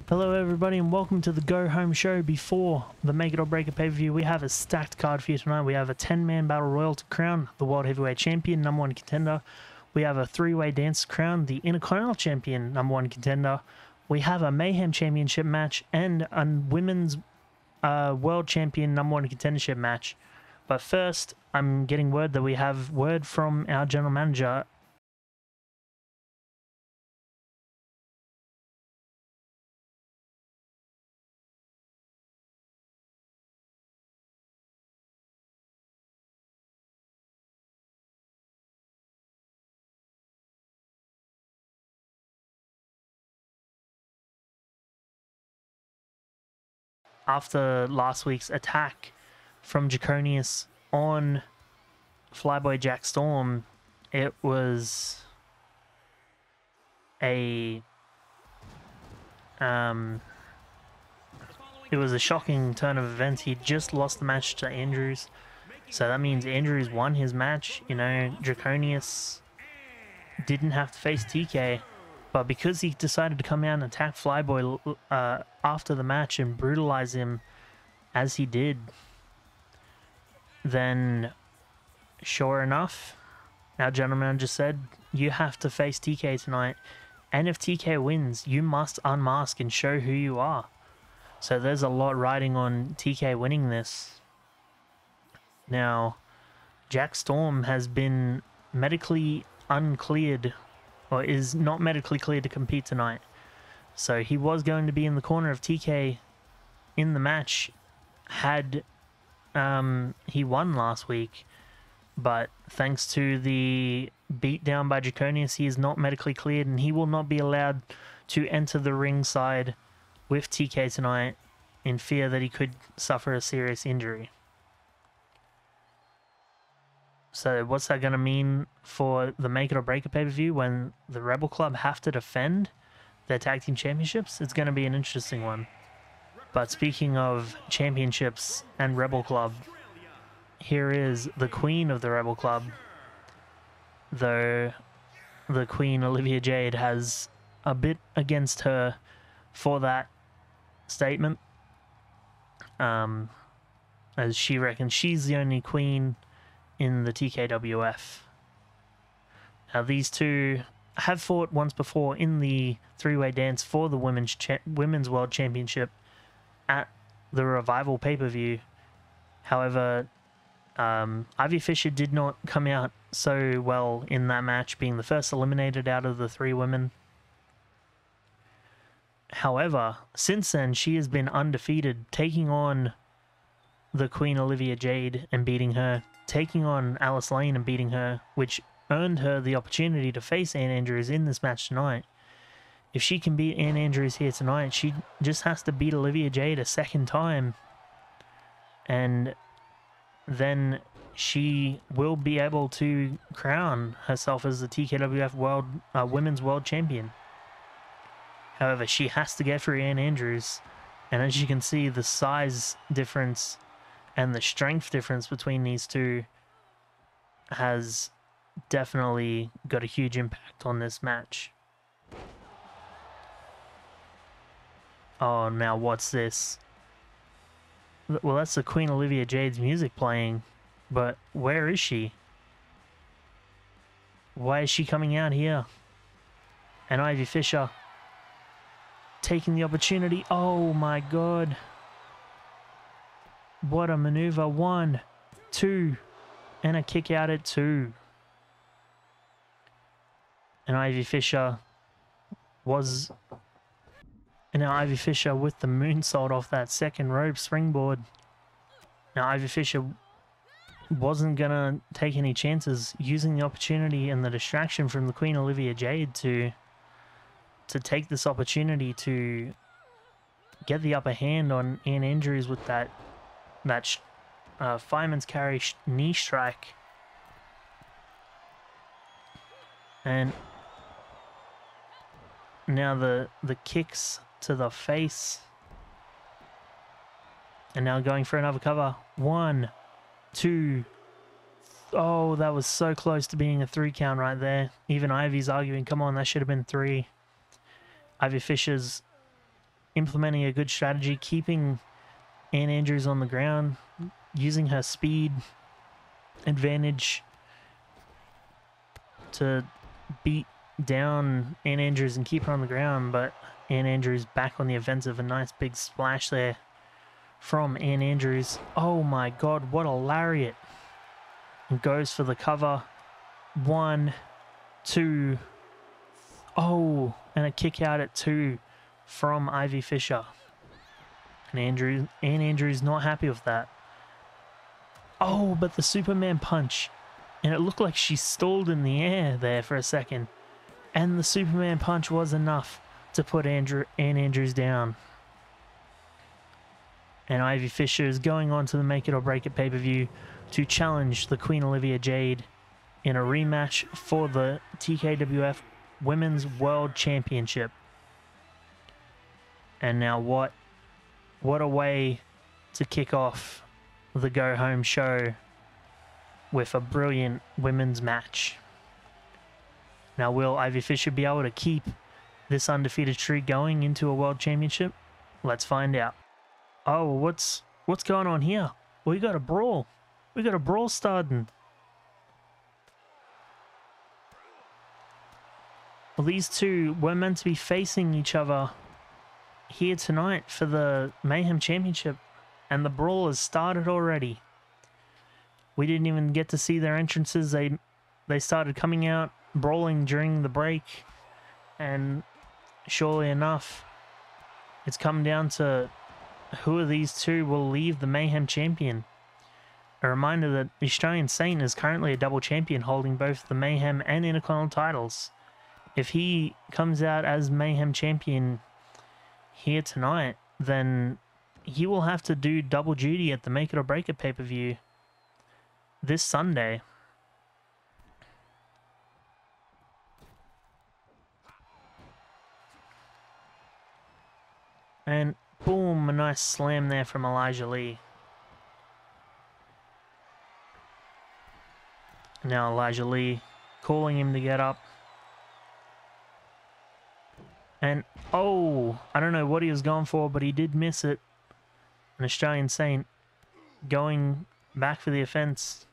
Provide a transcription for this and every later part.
Hello everybody and welcome to the Go Home Show. Before the Make It or Break It pay-per-view, we have a stacked card for you tonight. We have a 10-man battle royal to crown the World Heavyweight Champion, #1 contender. We have a 3-way dance to crown the Intercontinental Champion, #1 contender. We have a Mayhem Championship match and a Women's World Champion #1 contendership match. But first, I'm getting word that we have word from our General Manager. After last week's attack from Draconius on Flyboy Jack Storm, it was a shocking turn of events. He just lost the match to Andrews, so that means Andrews won his match. You know, Draconius didn't have to face TK. But because he decided to come out and attack Flyboy after the match and brutalize him as he did, then sure enough, our general manager said, you have to face TK tonight. And if TK wins, you must unmask and show who you are. So there's a lot riding on TK winning this. Now, Jack Storm has been medically uncleared, or is not medically cleared to compete tonight. So he was going to be in the corner of TK in the match had he won last week. But thanks to the beatdown by Draconius, he is not medically cleared and he will not be allowed to enter the ringside with TK tonight in fear that he could suffer a serious injury. So what's that going to mean for the Make It or Break It pay-per-view when the Rebel Club have to defend their tag team championships? It's going to be an interesting one. But speaking of championships and Rebel Club, here is the queen of the Rebel Club. Though the queen, Olivia Jade, has a bit against her for that statement. As she reckons she's the only queen in the TKWF. Now these two have fought once before in the 3-way dance for the Women's World Championship at the Revival pay-per-view. However, Ivy Fisher did not come out so well in that match, being the first eliminated out of the 3 women. However, since then she has been undefeated, taking on the Queen Olivia Jade and beating her, taking on Alice Lane and beating her, which earned her the opportunity to face Ann Andrews in this match tonight. If she can beat Ann Andrews here tonight, she just has to beat Olivia Jade a second time, and then she will be able to crown herself as the TKWF Women's World Champion. However, she has to get through Ann Andrews, and as you can see, the size difference and the strength difference between these two has definitely got a huge impact on this match. Oh, now what's this? Well, that's the Queen Olivia Jade's music playing, but where is she? Why is she coming out here? And Ivy Fisher taking the opportunity. Oh my god. What a maneuver. 1, 2, and a kick out at 2. And Ivy Fisher was... And now Ivy Fisher with the moonsault off that second rope springboard. Now Ivy Fisher wasn't going to take any chances, using the opportunity and the distraction from the Queen Olivia Jade to take this opportunity to get the upper hand on Ann Andrews with that fireman's carry knee strike. And now the kicks to the face. And now going for another cover. 1, 2. Oh, that was so close to being a 3 count right there. Even Ivy's arguing, come on, that should have been 3. Ivy Fisher's implementing a good strategy, keeping Ann Andrews on the ground, using her speed advantage to beat down Ann Andrews and keep her on the ground, but Ann Andrews back on the offensive. A nice big splash there from Ann Andrews. Oh my god, what a lariat. And goes for the cover. 1, 2. Oh, and a kick out at 2 from Ivy Fisher. And Ann Andrews not happy with that. Oh, but the Superman punch. And it looked like she stalled in the air there for a second. And the Superman punch was enough to put Ann Andrews down. And Ivy Fisher is going on to the Make It or Break It pay-per-view to challenge the Queen Olivia Jade in a rematch for the TKWF Women's World Championship. And now what a way to kick off the go-home show with a brilliant women's match. Now, will Ivy Fisher be able to keep this undefeated streak going into a World Championship? Let's find out. Oh, what's going on here? We got a brawl. We got a brawl starting. Well, these two were meant to be facing each other here tonight for the Mayhem Championship, and the brawl has started already. We didn't even get to see their entrances. They started coming out, brawling during the break, and surely enough, it's come down to who of these two will leave the Mayhem champion. A reminder that the Australian Saint is currently a double champion, holding both the Mayhem and Intercontinental titles. If he comes out as Mayhem champion here tonight, then he will have to do double duty at the Make It or Break It pay-per-view this Sunday. And boom, a nice slam there from Elijah Lee. Now Elijah Lee calling him to get up. And, oh, I don't know what he was going for, but he did miss it. An Australian Saint going back for the offense.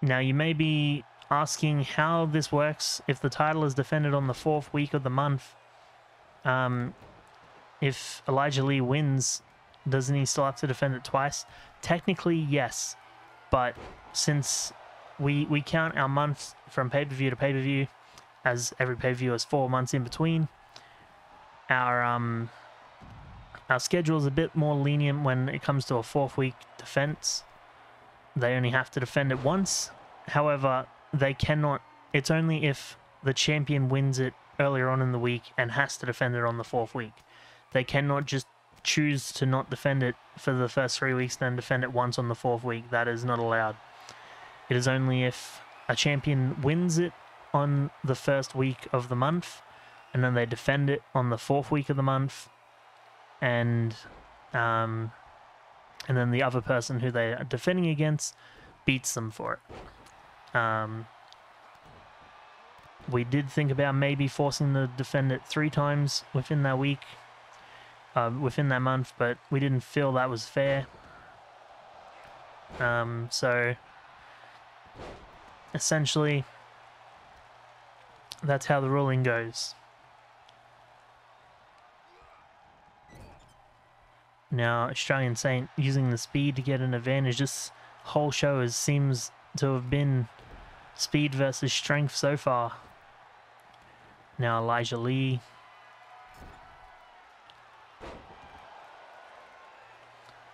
Now, you may be asking how this works if the title is defended on the 4th week of the month. If Elijah Lee wins, doesn't he still have to defend it twice? Technically, yes. But since we count our months from pay-per-view to pay-per-view, as every pay-per-view is 4 months in between, our schedule is a bit more lenient when it comes to a 4th week defense. They only have to defend it once. However, they cannot. It's only if the champion wins it earlier on in the week and has to defend it on the 4th week. They cannot just choose to not defend it for the first 3 weeks, then defend it once on the 4th week. That is not allowed. It is only if a champion wins it on the 1st week of the month, and then they defend it on the 4th week of the month, and then the other person who they are defending against beats them for it. We did think about maybe forcing them to defend it 3 times within that week, within that month, but we didn't feel that was fair. So essentially, that's how the ruling goes. Now, Australian Saint using the speed to get an advantage. This whole show seems to have been speed versus strength so far. Now Elijah Lee.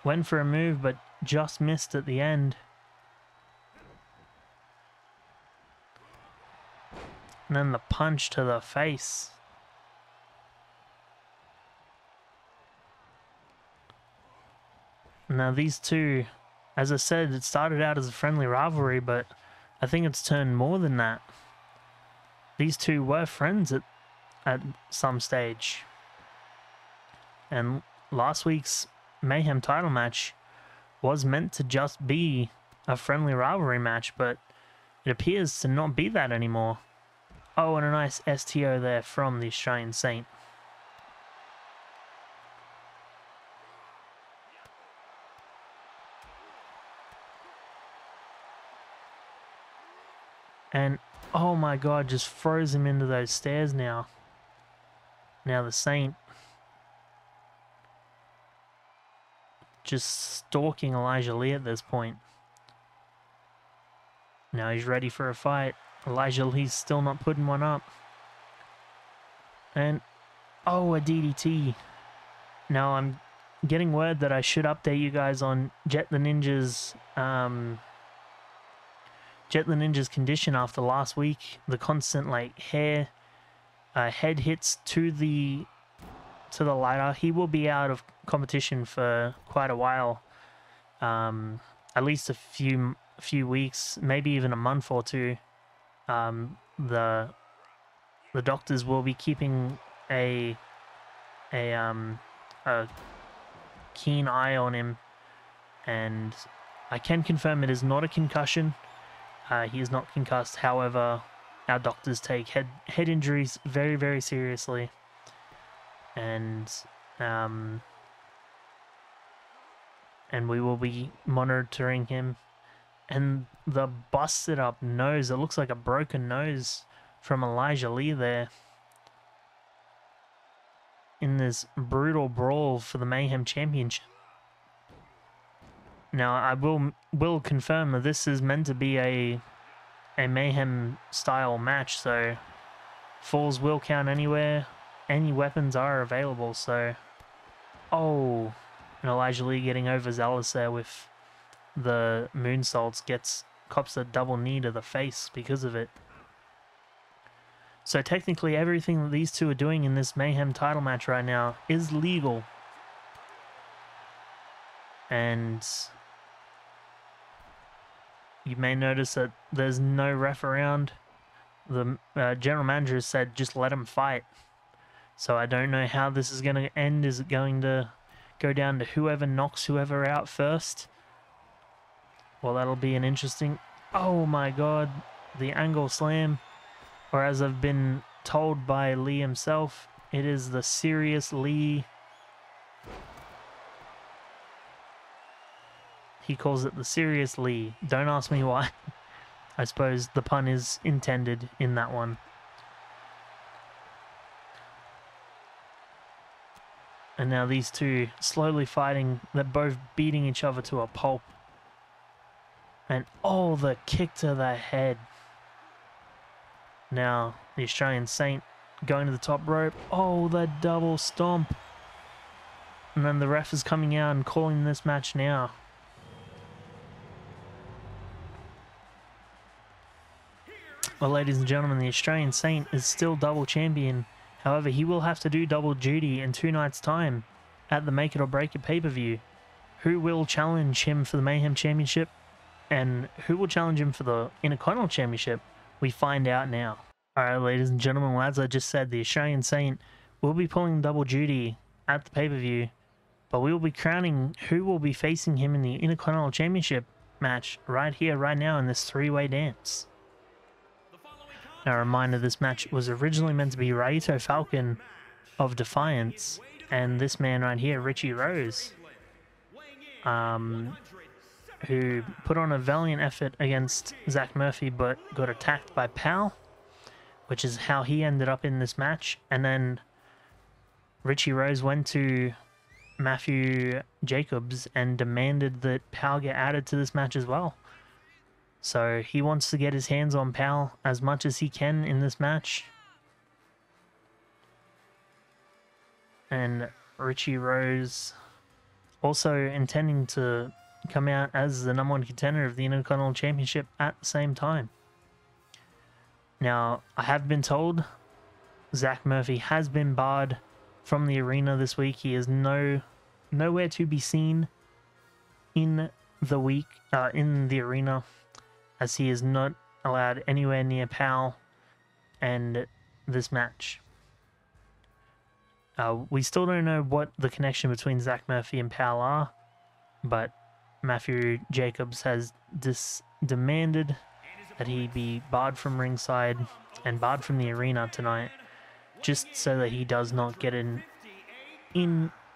Went for a move, but just missed at the end. And then the punch to the face. Now these two, as I said, it started out as a friendly rivalry, but I think it's turned more than that. These two were friends at some stage. And last week's Mayhem title match was meant to just be a friendly rivalry match, but it appears to not be that anymore. Oh, and a nice STO there from the Australian Saint. And oh my god, just throws him into those stairs now. Now the Saint just stalking Elijah Lee at this point. Now he's ready for a fight. Elijah Lee's still not putting one up. And oh, a DDT. Now I'm getting word that I should update you guys on Jet the Ninja's condition after last week. The constant like head hits to the ladder. He will be out of competition for quite a while, at least a few weeks, maybe even a month or two. The doctors will be keeping a keen eye on him, and I can confirm it is not a concussion. He is not concussed. However, our doctors take head injuries very, very seriously, and we will be monitoring him. And the busted up nose, it looks like a broken nose from Elijah Lee there in this brutal brawl for the Mayhem Championship. Now, I will confirm that this is meant to be a Mayhem style match, so falls will count anywhere. Any weapons are available, so... Oh, and Elijah Lee getting overzealous there with the moonsaults, cops a double knee to the face because of it. So technically everything that these two are doing in this Mayhem title match right now is legal. And you may notice that there's no ref around. The general manager said just let him fight. So I don't know how this is going to end. Is it going to go down to whoever knocks whoever out first? Well, that'll be an interesting... Oh my god, the angle slam. Or as I've been told by Lee himself, it is the serious Lee. He calls it the serious Lee. Don't ask me why. I suppose the pun is intended in that one. And now these two slowly fighting. They're both beating each other to a pulp. And oh, the kick to the head. Now, the Australian Saint going to the top rope. Oh, the double stomp. And then the ref is coming out and calling this match now. Well, ladies and gentlemen, the Australian Saint is still double champion. However, he will have to do double duty in 2 nights' time at the Make It or Break It pay-per-view. Who will challenge him for the Mayhem Championship? And who will challenge him for the Intercontinental Championship? We find out now. Alright, ladies and gentlemen, well, as I just said, the Australian Saint will be pulling double duty at the pay-per-view, but we will be crowning who will be facing him in the Intercontinental Championship match right here, right now in this 3-way dance. Now, a reminder, this match was originally meant to be Raito Falcon of Defiance and this man right here, Richie Rose, who put on a valiant effort against Zach Murphy but got attacked by Pal, which is how he ended up in this match. And then Richie Rose went to Matthew Jacobs and demanded that Pal get added to this match as well. So he wants to get his hands on Pal as much as he can in this match. And Richie Rose also intending to come out as the #1 contender of the Intercontinental Championship at the same time. Now, I have been told Zach Murphy has been barred from the arena this week. He is nowhere to be seen in the arena, as he is not allowed anywhere near Pal and this match. We still don't know what the connection between Zach Murphy and Pal are, but Matthew Jacobs has demanded that he be barred from ringside and barred from the arena tonight, just so that he does not get in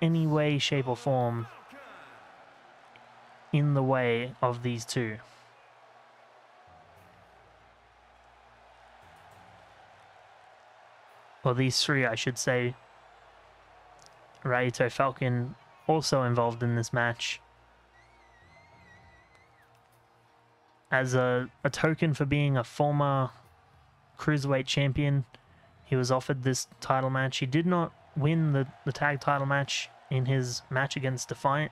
any way, shape or form in the way of these two. Well, these three, I should say. Raito Falcon also involved in this match. As a token for being a former Cruiserweight champion, he was offered this title match. He did not win the tag title match in his match against Defiant,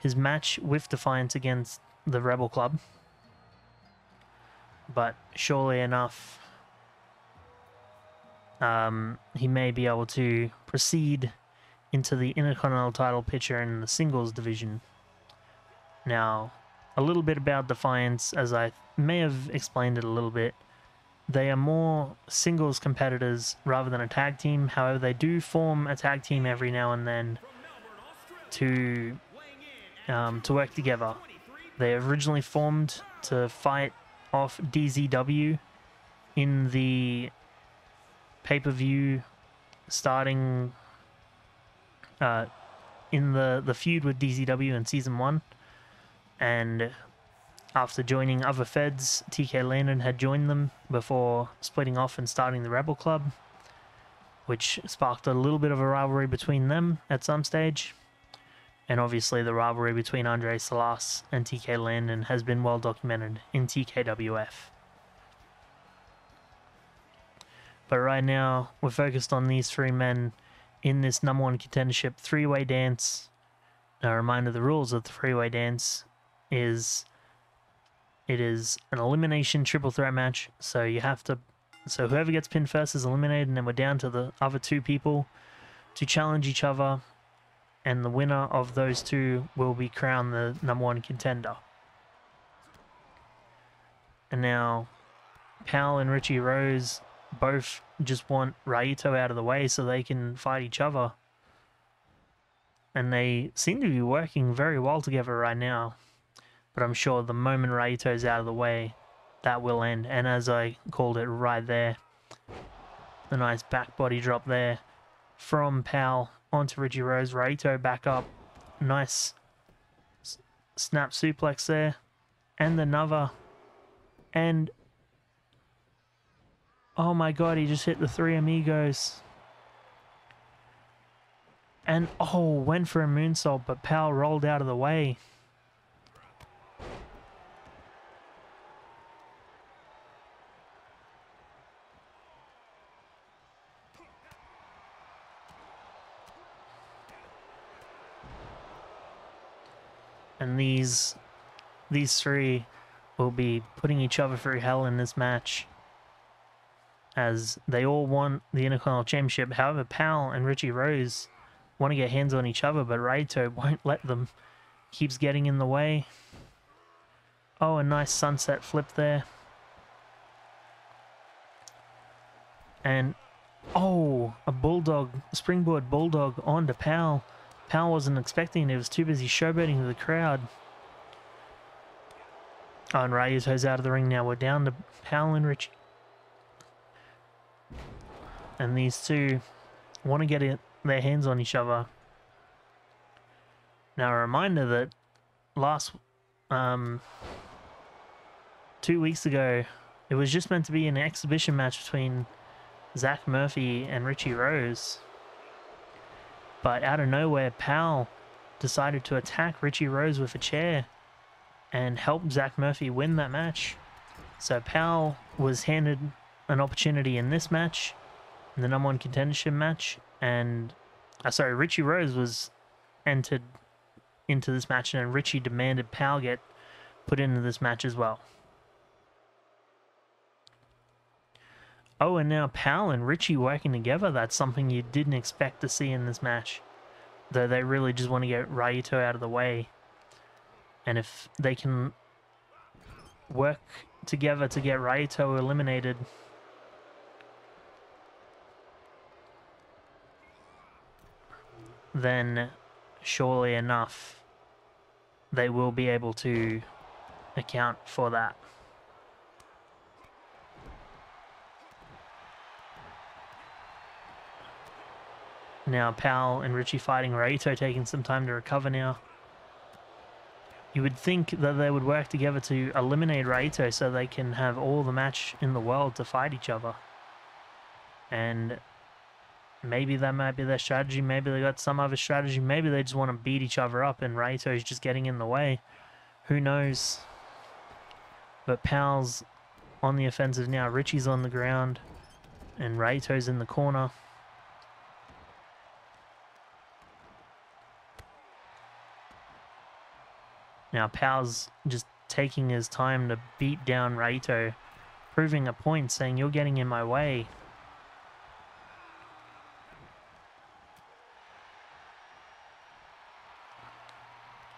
his match with Defiance against the Rebel Club. But surely enough, he may be able to proceed into the Intercontinental title picture in the singles division. Now, a little bit about Defiance, as I may have explained it a little bit. They are more singles competitors rather than a tag team. However, they do form a tag team every now and then to work together. They originally formed to fight off DZW in the pay-per-view starting in the feud with DZW in Season 1. And after joining other feds, TK Landon had joined them before splitting off and starting the Rebel Club, which sparked a little bit of a rivalry between them at some stage. And obviously the rivalry between Andre Salas and TK Landon has been well documented in TKWF. But right now, we're focused on these three men in this #1 contendership three-way dance. Now, a reminder, the rules of the three-way dance is it is an elimination triple threat match, so whoever gets pinned first is eliminated, and then we're down to the other two people to challenge each other, and the winner of those two will be crowned the #1 contender. And now, Pal and Richie Rose both just want Raito out of the way so they can fight each other. And they seem to be working very well together right now. But I'm sure the moment Raito's out of the way, that will end. And as I called it right there, the nice back body drop there from Pal onto Richie Rose. Raito back up. Nice snap suplex there. And another. And oh my god, he just hit the Three Amigos. And oh, went for a moonsault, but Pal rolled out of the way. And these three will be putting each other through hell in this match, as they all want the Intercontinental Championship. However, Pal and Richie Rose want to get hands on each other, but Raito won't let them. Keeps getting in the way. Oh, a nice sunset flip there. And oh, a bulldog, springboard bulldog onto Pal. Pal wasn't expecting it. He was too busy showboating to the crowd. Oh, and Raito's out of the ring now. We're down to Pal and Richie. And these two want to get their hands on each other. Now, a reminder that last 2 weeks ago, it was just meant to be an exhibition match between Zach Murphy and Richie Rose. But out of nowhere, Pal decided to attack Richie Rose with a chair and help Zach Murphy win that match. So Pal was handed an opportunity in this match, in the #1 contendership match, and Richie Rose was entered into this match, and Richie demanded Pal get put into this match as well. Oh, and now Pal and Richie working together, that's something you didn't expect to see in this match. Though they really just want to get Raito out of the way. And if they can work together to get Raito eliminated, then surely enough, they will be able to account for that. Now Pal and Richie fighting Raito, taking some time to recover now. You would think that they would work together to eliminate Raito so they can have all the match in the world to fight each other. And Maybe that might be their strategy. Maybe they got some other strategy. Maybe they just want to beat each other up and Raito's just getting in the way. Who knows? But Powell's on the offensive now. Richie's on the ground and Raito's in the corner. Now Powell's just taking his time to beat down Raito, proving a point, saying, you're getting in my way.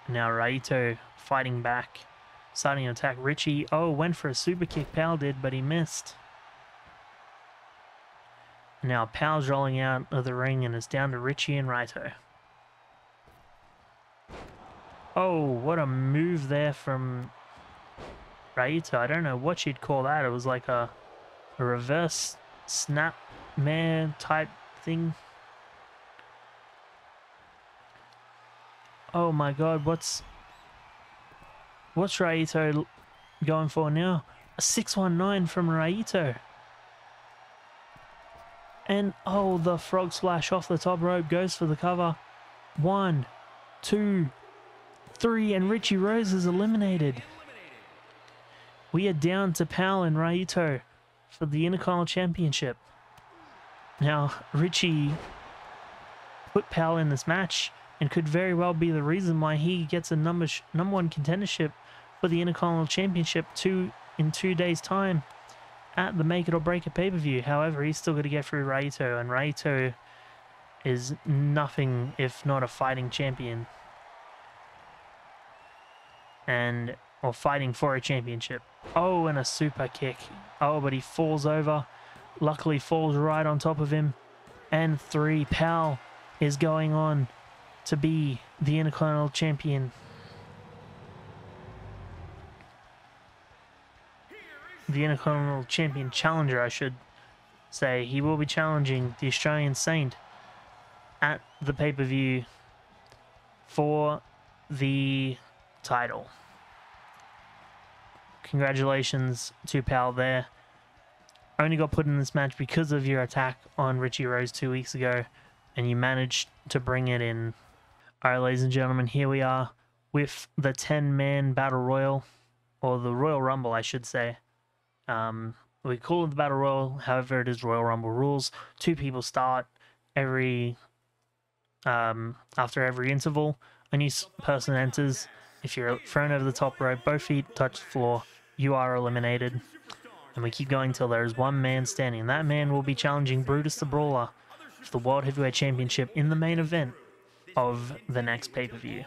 Now Raito fighting back, starting to attack Richie. Oh, went for a super kick, Powell did, but he missed. Now Powell's rolling out of the ring and it's down to Richie and Raito. Oh, what a move there from Raito. I don't know what you'd call that. It was like a reverse snap mare type thing. Oh my god, what's Raito going for now? A 619 from Raito. And oh, the frog splash off the top rope goes for the cover. 1, 2, 3, and Richie Rose is eliminated. We are down to Powell and Raito for the Intercontinental Championship. Now, Richie put Powell in this match and could very well be the reason why he gets a number one contendership for the Intercontinental Championship in 2 days' time at the Make It or Break It pay-per-view. However, he's still got to get through Raito, and Raito is nothing if not a fighting champion. Or fighting for a championship. Oh, and a super kick. Oh, but he falls over. Luckily falls right on top of him. And 3, Powell is going on to be the Intercontinental Champion. The Intercontinental Champion Challenger, I should say. He will be challenging the Australian Saint at the pay-per-view for the title. Congratulations to Powell there. Only got put in this match because of your attack on Richie Rose 2 weeks ago, and you managed to bring it in. Alright, ladies and gentlemen, here we are with the 10-man Battle Royal, or the Royal Rumble, I should say. We call it the Battle Royal, however it is Royal Rumble rules. 2 people start every after every interval. A new person enters. If you're thrown over the top rope, both feet touch the floor, you are eliminated. And we keep going till there is 1 man standing. That man will be challenging Brutus the Brawler for the World Heavyweight Championship in the main event of the next pay-per-view. 10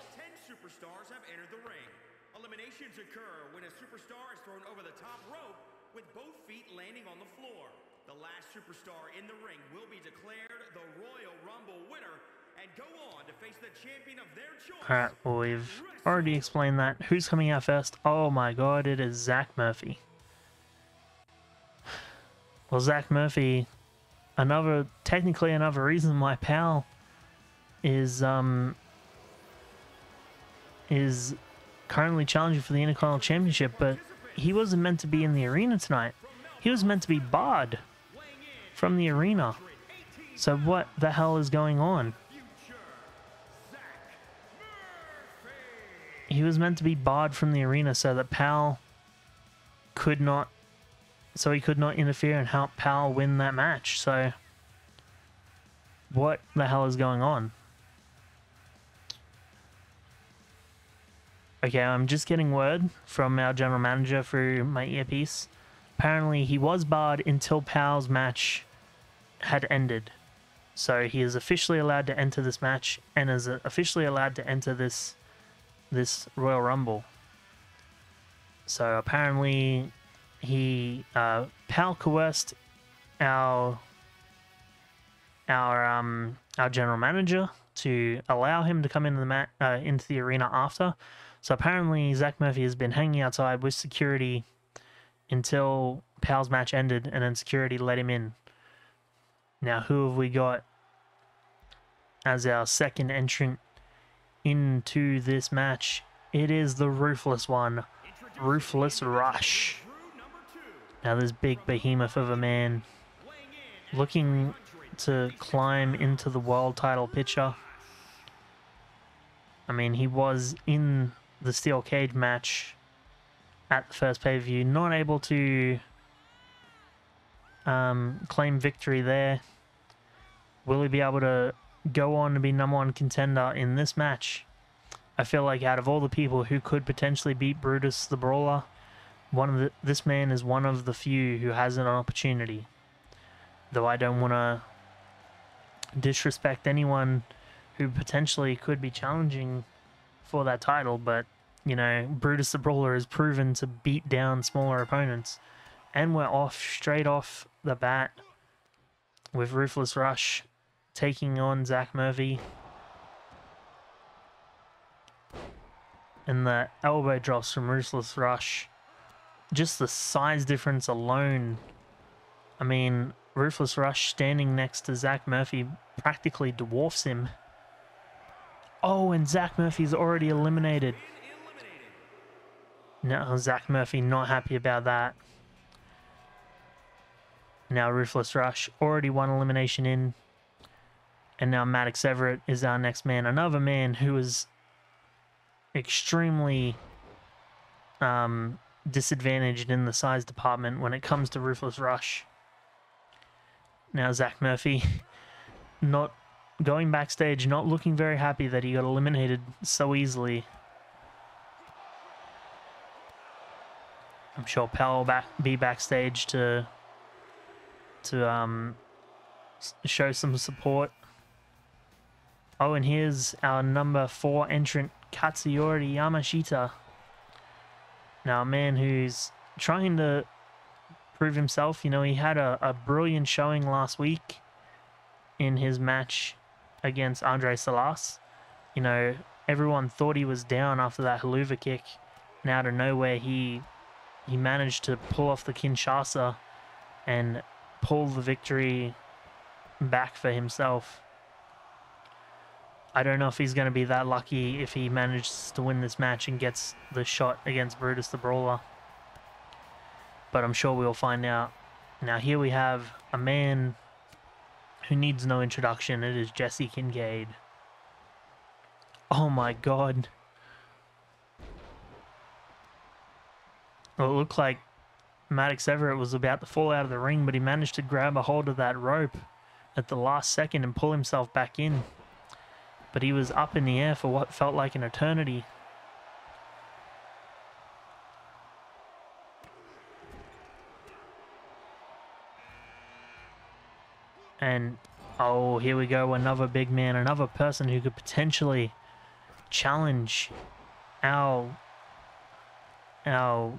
superstars have entered the ring. Eliminations occur when a superstar is thrown over the top rope with both feet landing on the floor. The last superstar in the ring will be declared the Royal Rumble winner and go on to face the champion of their choice. Alright, well, we've already explained that. Who's coming out first? Oh my god, it is Zach Murphy. Well, Zach Murphy, technically another reason why Powell is currently challenging for the Intercontinental Championship, but he wasn't meant to be in the arena tonight. He was meant to be barred from the arena. So what the hell is going on? He was meant to be barred from the arena so that Powell could not interfere and help Powell win that match. So what the hell is going on? Okay, I'm just getting word from our general manager through my earpiece. Apparently he was barred until Powell's match had ended. So he is officially allowed to enter this match and is officially allowed to enter this Royal Rumble. So apparently Powell coerced our general manager to allow him to come into the arena after. So apparently Zach Murphy has been hanging outside with security until Powell's match ended, and then security let him in. Now, who have we got as our second entrant into this match? It is the Ruthless One, Ruthless Rush. Now, this big behemoth of a man, looking to climb into the world title picture. I mean, he was in the steel cage match at the first pay-per-view, not able to claim victory there. Will he be able to go on to be #1 contender in this match? I feel like out of all the people who could potentially beat Brutus the Brawler, this man is one of the few who has an opportunity. Though I don't want to disrespect anyone who potentially could be challenging for that title, but, you know, Brutus the Brawler has proven to beat down smaller opponents. And we're off straight off the bat with Ruthless Rush taking on Zach Murphy. And the elbow drops from Ruthless Rush. Just the size difference alone. I mean, Ruthless Rush standing next to Zach Murphy practically dwarfs him. Oh, and Zach Murphy's already eliminated. No, Zach Murphy not happy about that. Now Ruthless Rush already one elimination in. And now Maddox Everett is our next man. Another man who is extremely disadvantaged in the size department when it comes to Ruthless Rush. Now Zach Murphy not going backstage, not looking very happy that he got eliminated so easily. I'm sure Pal will be backstage to show some support. Oh, and here's our #4 entrant, Katsuyori Yamashita. Now, a man who's trying to prove himself. You know, he had a brilliant showing last week in his match against Andre Salas. You know, everyone thought he was down after that haluva kick. And out of nowhere, he managed to pull off the Kinshasa and pull the victory back for himself. I don't know if he's going to be that lucky if he manages to win this match and gets the shot against Brutus the Brawler. But I'm sure we'll find out. Now here we have a man who needs no introduction. It is Jesse Kincaid. Oh my god. Well, it looked like Maddox Everett was about to fall out of the ring, but he managed to grab a hold of that rope at the last second and pull himself back in. But he was up in the air for what felt like an eternity. And, oh, here we go, another big man, another person who could potentially challenge our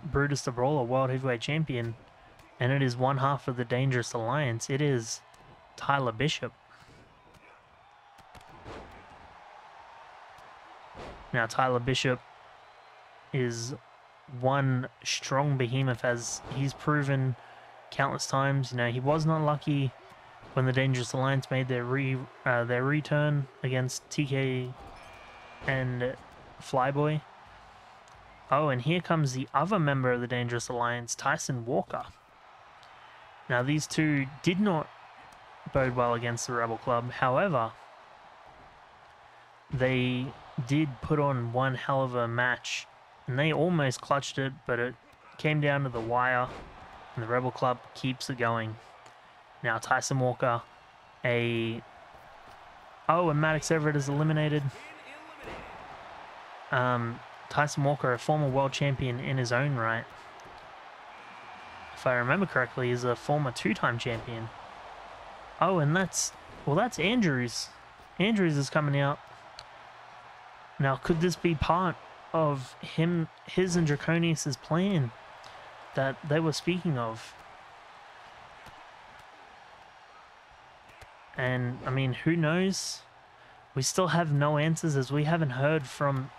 Brutus the Brawler World Heavyweight Champion. And it is one half of the Dangerous Alliance. It is Tyler Bishop. Now, Tyler Bishop is one strong behemoth, as he's proven countless times. You know, he was not lucky when the Dangerous Alliance made their return against TK and Flyboy. Oh, and here comes the other member of the Dangerous Alliance, Tyson Walker. Now, these two did not bode well against the Rebel Club. However, they did put on one hell of a match, and they almost clutched it, but it came down to the wire, and the Rebel Club keeps it going. Now Tyson Walker, and Maddox Everett is eliminated. Tyson Walker, a former world champion in his own right. If I remember correctly, is a former two-time champion. Oh, and that's Andrews. Andrews is coming out. Now, could this be part of his and Draconius' plan that they were speaking of? And, I mean, who knows? We still have no answers, as we haven't heard from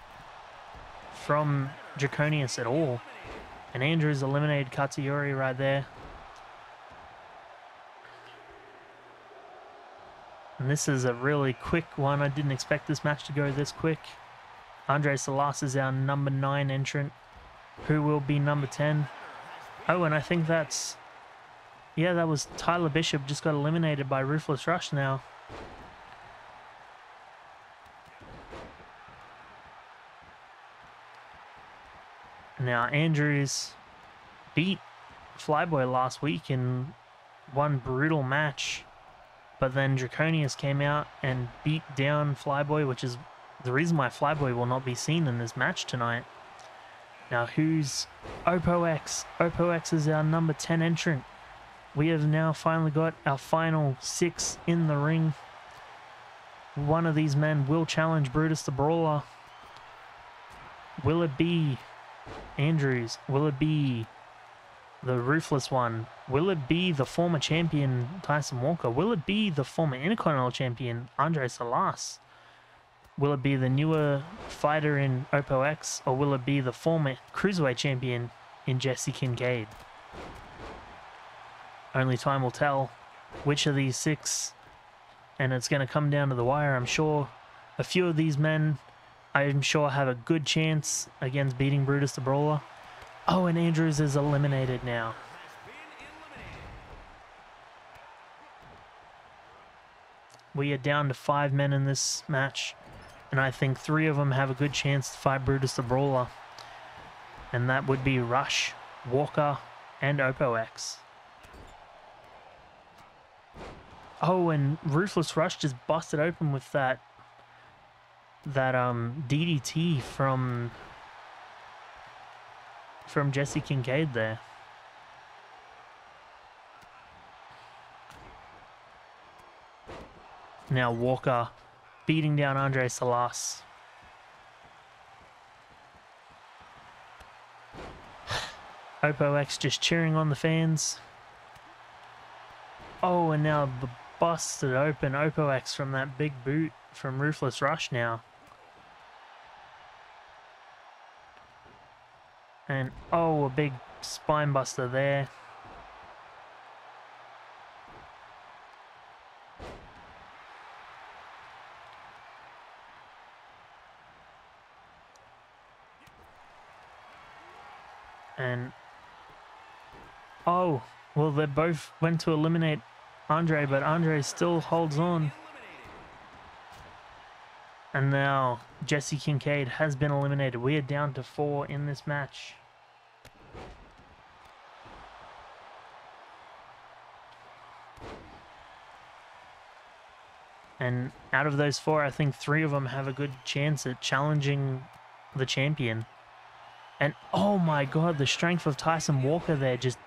Draconius at all. And Andrews eliminated Katsuyori right there. And this is a really quick one. I didn't expect this match to go this quick. Andre Salas is our #9 entrant. Who will be #10? Oh, and I think that's Yeah, that was Tyler Bishop just got eliminated by Ruthless Rush now. Now, Andrews beat Flyboy last week in one brutal match, but then Draconius came out and beat down Flyboy, which is the reason why Flyboy will not be seen in this match tonight. Now, who's Oppo X? Oppo X is our number 10 entrant. We have now finally got our final 6 in the ring. One of these men will challenge Brutus the Brawler. Will it be Andrews? Will it be the Ruthless one? Will it be the former champion Tyson Walker? Will it be the former Intercontinental champion Andre Salas? Will it be the newer fighter in Oppo X, or will it be the former Cruiserweight champion in Jesse Kincaid? Only time will tell which of these 6, and it's going to come down to the wire. I'm sure a few of these men, I'm sure, have a good chance against beating Brutus the Brawler. Oh, and Andrews is eliminated now. We are down to 5 men in this match, and I think 3 of them have a good chance to fight Brutus the Brawler. And that would be Rush, Walker, and Oppo X. Oh, and Ruthless Rush just busted open with that DDT from Jesse Kincaid there. Now Walker beating down Andre Salas. Oppo X just cheering on the fans. Oh, and now the busted open Oppo X from that big boot from Ruthless Rush now. And oh, a big spine buster there. And oh, well, they both went to eliminate Andre, but Andre still holds on. And now Jesse Kincaid has been eliminated. We are down to 4 in this match. And out of those 4, I think 3 of them have a good chance at challenging the champion. And oh my god, the strength of Tyson Walker there just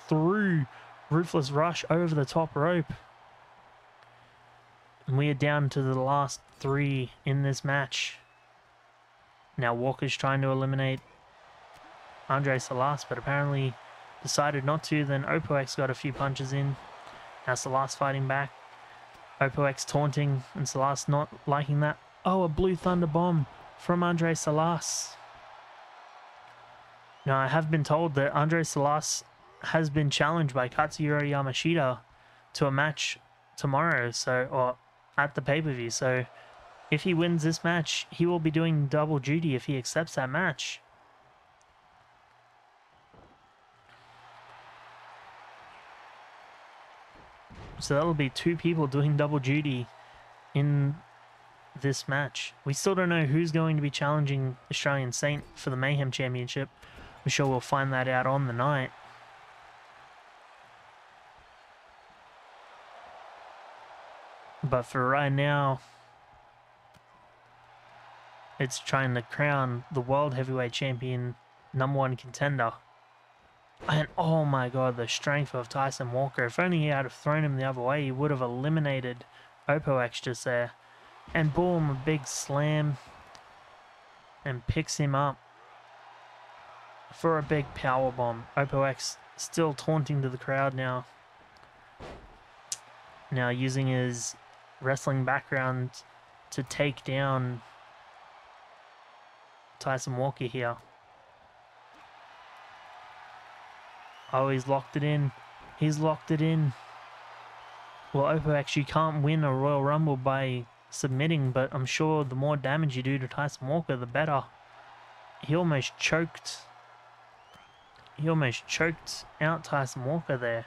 threw Ruthless Rush over the top rope. And we are down to the last 3 in this match. Now Walker's trying to eliminate Andre Salas, but apparently decided not to. Then Oppo X got a few punches in. Now Salas fighting back. Oppo X taunting, and Salas not liking that. Oh, a Blue Thunder Bomb from Andre Salas. Now, I have been told that Andre Salas has been challenged by Katsuyori Yamashita to a match tomorrow, or at the pay-per-view. So, if he wins this match, he will be doing double duty if he accepts that match. So that'll be 2 people doing double duty in this match. We still don't know who's going to be challenging Australian Saint for the Mayhem Championship. I'm sure we'll find that out on the night. But for right now, it's trying to crown the World Heavyweight Champion #1 contender. And oh my god, the strength of Tyson Walker. If only he had have thrown him the other way, he would have eliminated Oppo X just there. And boom, a big slam. And picks him up for a big power bomb. Oppo X still taunting to the crowd now. Now using his wrestling background to take down Tyson Walker here. Oh, he's locked it in. He's locked it in. Well, Oppo actually can't win a Royal Rumble by submitting, but I'm sure the more damage you do to Tyson Walker, the better. He almost choked. He almost choked out Tyson Walker there.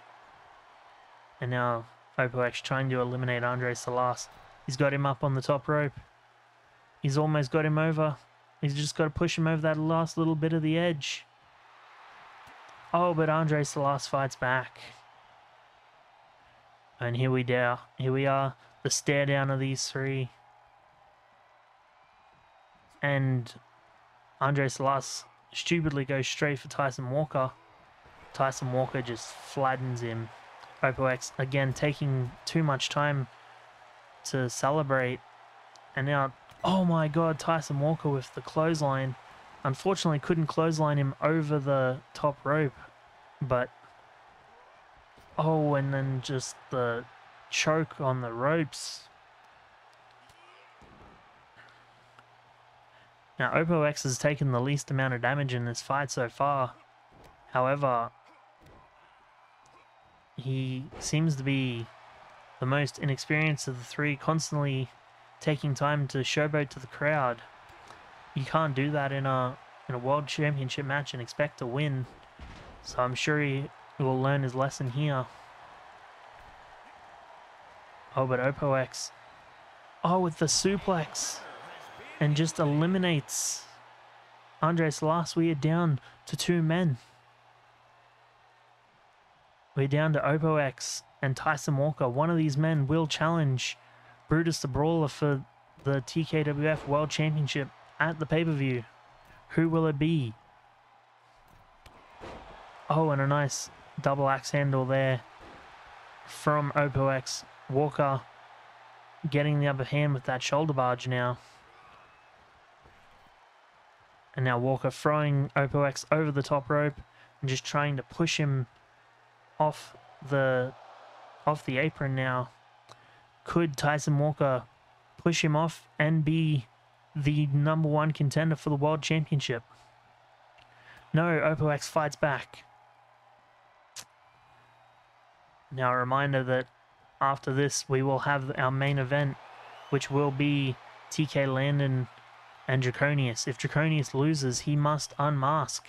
And now Opox trying to eliminate Andre Salas. He's got him up on the top rope. He's almost got him over. He's just got to push him over that last little bit of the edge. Oh, but Andre Salas fights back. And here we are, the stare down of these three. And Andre Salas stupidly goes straight for Tyson Walker. Tyson Walker just flattens him. Opox again taking too much time to celebrate. And now, oh my god, Tyson Walker with the clothesline. Unfortunately couldn't clothesline him over the top rope. But, oh, and then just the choke on the ropes. Now, Opox has taken the least amount of damage in this fight so far. However, he seems to be the most inexperienced of the three, constantly taking time to showboat to the crowd. You can't do that in a World Championship match and expect to win. So I'm sure he will learn his lesson here. Oh, but Opox. Oh, with the suplex. And just eliminates Andre Salas. We are down to 2 men. We're down to Opox and Tyson Walker. One of these men will challenge Brutus the Brawler for the TKWF World Championship at the pay-per-view. Who will it be? Oh, and a nice double axe handle there from Opox. Walker getting the upper hand with that shoulder barge now. And now Walker throwing Opox over the top rope and just trying to push him off the apron now. Could Tyson Walker push him off and be the #1 contender for the World Championship? No, Opox fights back. Now a reminder that after this we will have our main event, which will be TK Landon and Draconius. If Draconius loses, he must unmask.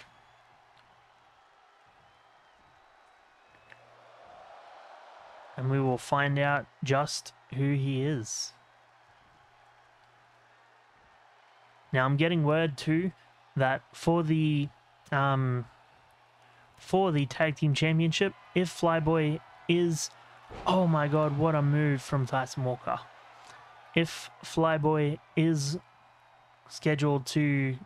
And we will find out just who he is. Now I'm getting word too that for the tag team championship, if Flyboy is, oh my god, what a move from Tyson Walker. If Flyboy is scheduled to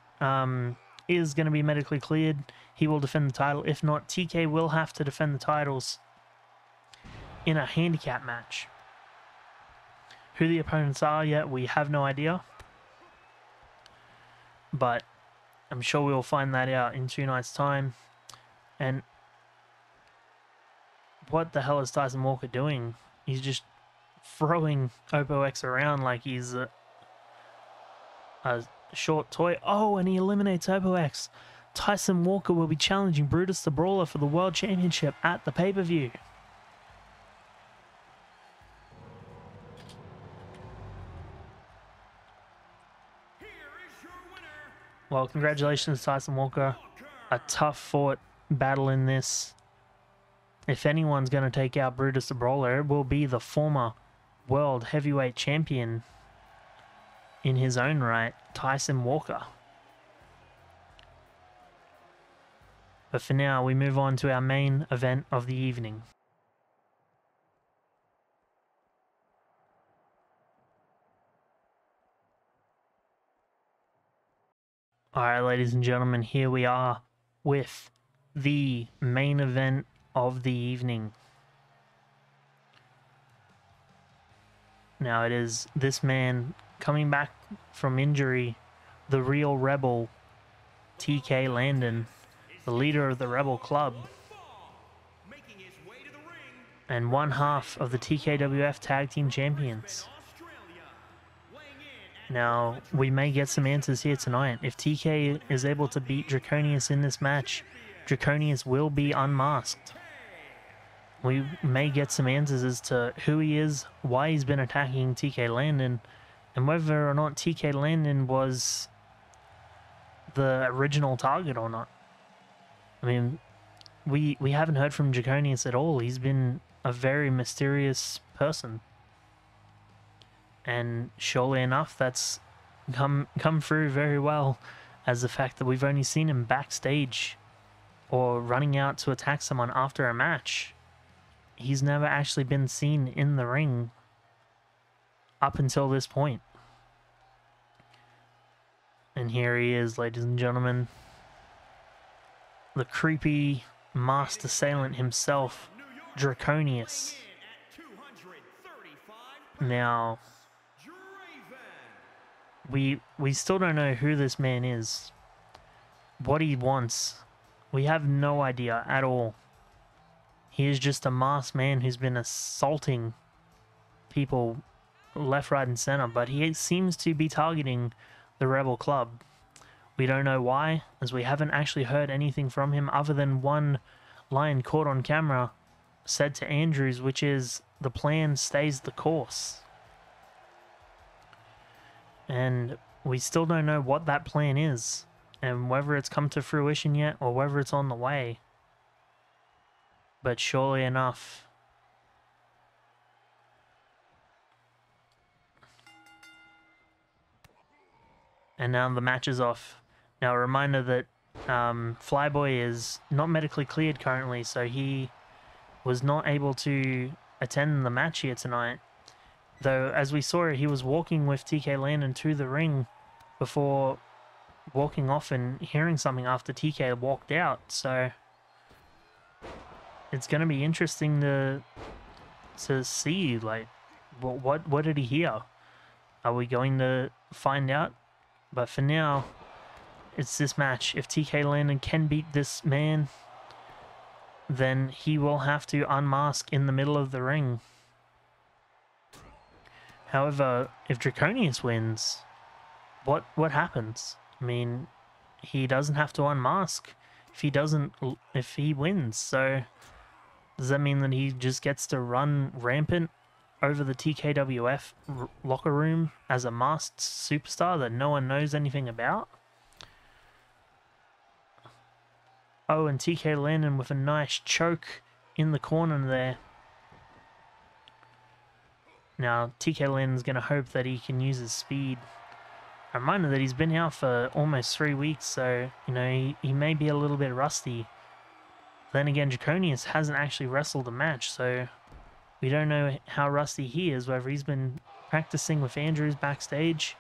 is going to be medically cleared, he will defend the title. If not, TK will have to defend the titles in a handicap match. Who the opponents are yet, we have no idea. But I'm sure we'll find that out in 2 nights' time. And what the hell is Tyson Walker doing? He's just throwing Opox around like he's a short toy. Oh, and he eliminates Opox. Tyson Walker will be challenging Brutus the Brawler for the World Championship at the pay-per-view. Well, congratulations, Tyson Walker. A tough fought battle in this. If anyone's going to take out Brutus the Brawler, it will be the former World Heavyweight Champion in his own right, Tyson Walker. But for now, we move on to our main event of the evening. Alright, ladies and gentlemen, here we are with the main event of the evening. Now it is this man coming back from injury, the real rebel, TK Landon, the leader of the Rebel Club, and one half of the TKWF Tag Team Champions. Now, we may get some answers here tonight. If TK is able to beat Draconius in this match, Draconius will be unmasked. We may get some answers as to who he is, why he's been attacking TK Landon, and whether or not TK Landon was the original target or not. I mean, we haven't heard from Draconius at all. He's been a very mysterious person. And surely enough, that's come through very well, as the fact that we've only seen him backstage or running out to attack someone after a match. He's never actually been seen in the ring up until this point. And here he is, ladies and gentlemen. The creepy masked assailant himself, Draconius. Now, we still don't know who this man is, what he wants. We have no idea at all. He is just a masked man who's been assaulting people left, right, and center, but he seems to be targeting the Rebel Club. We don't know why, as we haven't actually heard anything from him other than one line caught on camera said to Andrews, which is, the plan stays the course. And we still don't know what that plan is, and whether it's come to fruition yet or whether it's on the way. But surely enough, and now the match is off. Now a reminder that Flyboy is not medically cleared currently, so he was not able to attend the match here tonight. Though, as we saw, he was walking with TK Landon to the ring before walking off and hearing something after TK walked out. So it's going to be interesting to see, like, what did he hear? Are we going to find out? But for now, it's this match. If TK Landon can beat this man, then he will have to unmask in the middle of the ring. However, if Draconius wins, what happens? I mean, he doesn't have to unmask if he wins. So does that mean that he just gets to run rampant over the TKWF locker room as a masked superstar that no one knows anything about? Oh, and TK Landon with a nice choke in the corner there. Now, TK Landon's going to hope that he can use his speed. A reminder that he's been out for almost 3 weeks, so, you know, he may be a little bit rusty. Then again, Draconius hasn't actually wrestled a match, so we don't know how rusty he is, whether he's been practicing with Andrews backstage.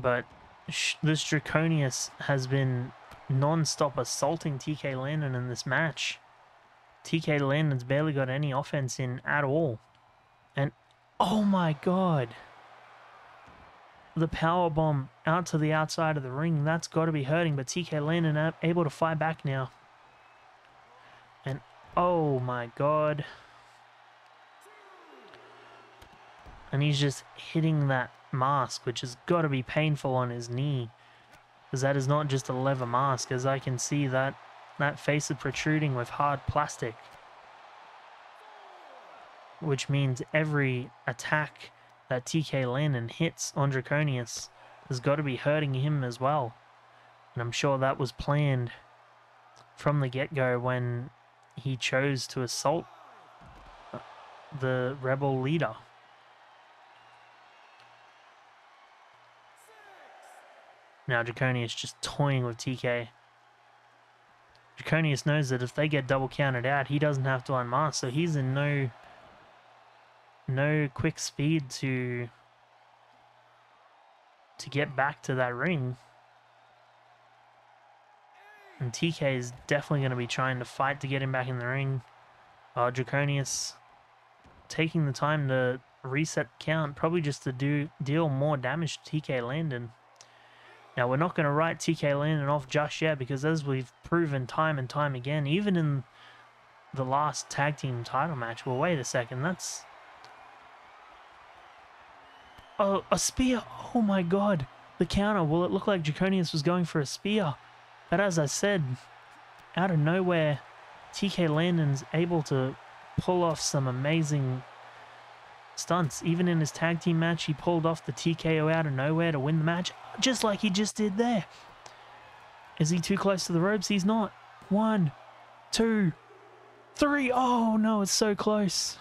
But this Draconius has been non-stop assaulting TK Landon in this match. TK Landon's barely got any offense in at all. And, oh my god! The powerbomb out to the outside of the ring, that's got to be hurting, but TK Landon able to fight back now. And, oh my god. And he's just hitting that mask, which has got to be painful on his knee, because that is not just a leather mask, as I can see that face is protruding with hard plastic, which means every attack that TK Landon hits on Draconius has got to be hurting him as well. And I'm sure that was planned from the get-go when he chose to assault the Rebel leader. Now Draconius just toying with TK. Draconius knows that if they get double counted out, he doesn't have to unmask, so he's in no quick speed to get back to that ring. And TK is definitely going to be trying to fight to get him back in the ring. Draconius taking the time to reset count, probably just to deal more damage to TK Landon. Now, we're not going to write TK Landon off just yet, because as we've proven time and time again, even in the last tag team title match, well, wait a second, that's... Oh, a spear! Oh my god! The counter! Well, it looked like Draconius was going for a spear. But as I said, out of nowhere, TK Landon's able to pull off some amazing stunts. Even in his tag team match, he pulled off the TKO out of nowhere to win the match, just like he just did there. Is he too close to the ropes? He's not. 1, 2, 3. Oh no, it's so close.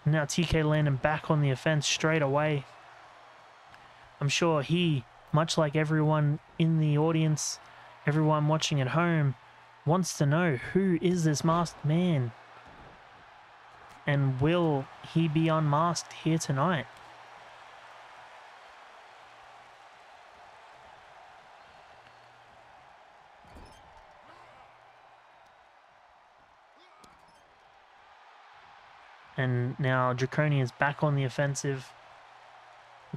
Now TK landing back on the offense straight away. I'm sure he, much like everyone in the audience, everyone watching at home, wants to know, who is this masked man? And will he be unmasked here tonight? And now Draconian is back on the offensive.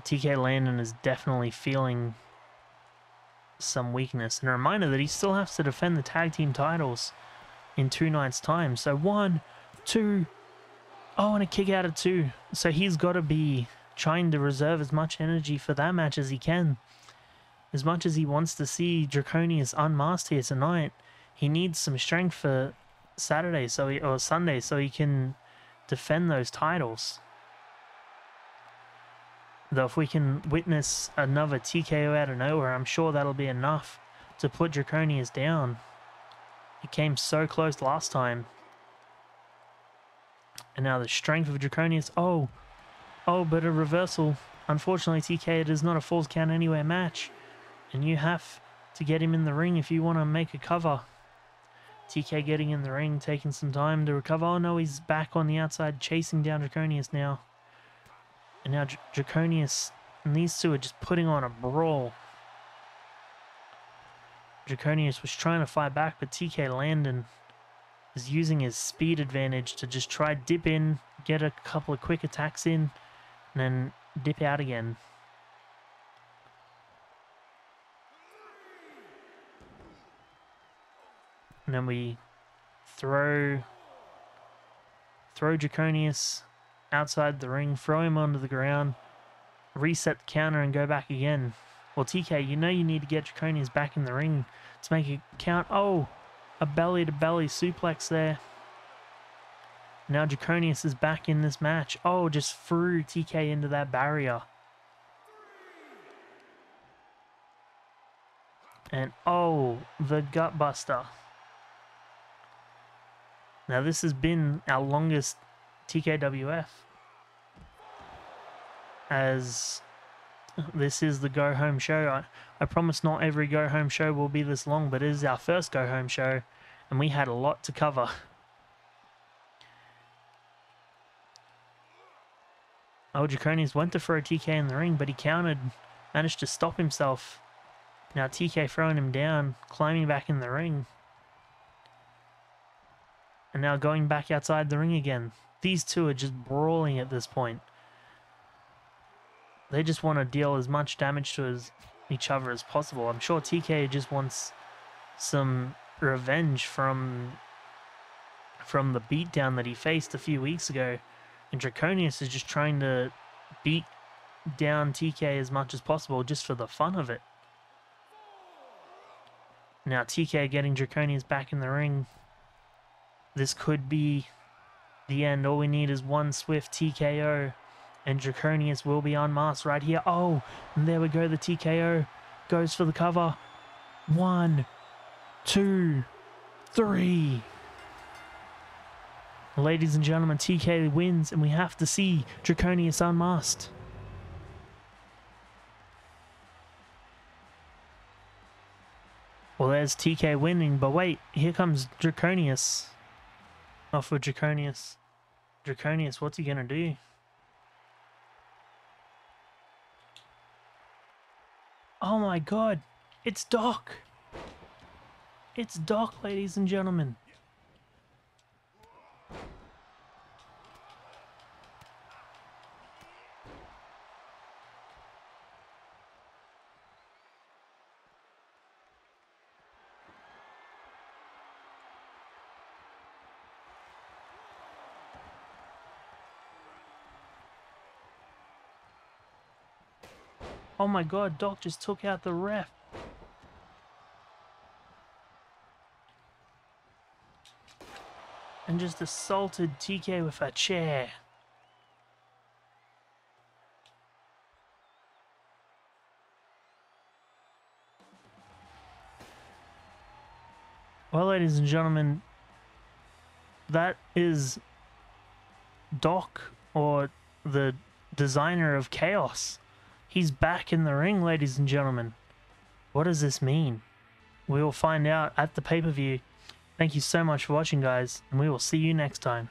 TK Landon is definitely feeling some weakness. And a reminder that he still has to defend the tag team titles in 2 nights' time. So 1, 2... Oh, and a kick out of 2. So he's got to be trying to reserve as much energy for that match as he can. As much as he wants to see Draconius unmasked here tonight, he needs some strength for Saturday, or Sunday, so he can defend those titles. Though if we can witness another TKO out of nowhere, I'm sure that'll be enough to put Draconius down. He came so close last time. And now the strength of Draconius. Oh, but a reversal. Unfortunately, TK, it is not a Falls Count Anywhere match. And you have to get him in the ring if you want to make a cover. TK getting in the ring, taking some time to recover. Oh no, he's back on the outside, chasing down Draconius now. And now Draconius and these two are just putting on a brawl. Draconius was trying to fight back, but TK Landon is using his speed advantage to just try dip in, get a couple of quick attacks in, and then dip out again. And then we throw Draconius outside the ring, throw him onto the ground, reset the counter and go back again. Well, TK, you know you need to get Draconius back in the ring to make it count. Oh, a belly-to-belly suplex there. Now Draconius is back in this match. Oh, just threw TK into that barrier. And oh, the gut buster. Now this has been our longest TKWF, as this is the go home show. I promise not every go home show will be this long, but it is our first go home show and we had a lot to cover. Oh, Draconius went to throw TK in the ring, but he countered, managed to stop himself. Now TK throwing him down, climbing back in the ring. And now going back outside the ring again. These two are just brawling at this point. They just want to deal as much damage to each other as possible. I'm sure TK just wants some revenge from the beatdown that he faced a few weeks ago. And Draconius is just trying to beat down TK as much as possible just for the fun of it. Now TK getting Draconius back in the ring. This could be the end. All we need is one swift TKO and Draconius will be unmasked right here. Oh, and there we go. The TKO goes for the cover. 1, 2, 3. Ladies and gentlemen, TK wins and we have to see Draconius unmasked. Well, there's TK winning, but wait, here comes Draconius. Off with Draconius. Draconius, what's he gonna do? Oh my god, it's Doc! It's Doc, ladies and gentlemen. Oh my god, Doc just took out the ref. And and just assaulted TK with a chair. Well, ladies and gentlemen, that is Doc, or the designer of Chaos. He's back in the ring, ladies and gentlemen. What does this mean? We will find out at the pay-per-view. Thank you so much for watching, guys, and we will see you next time.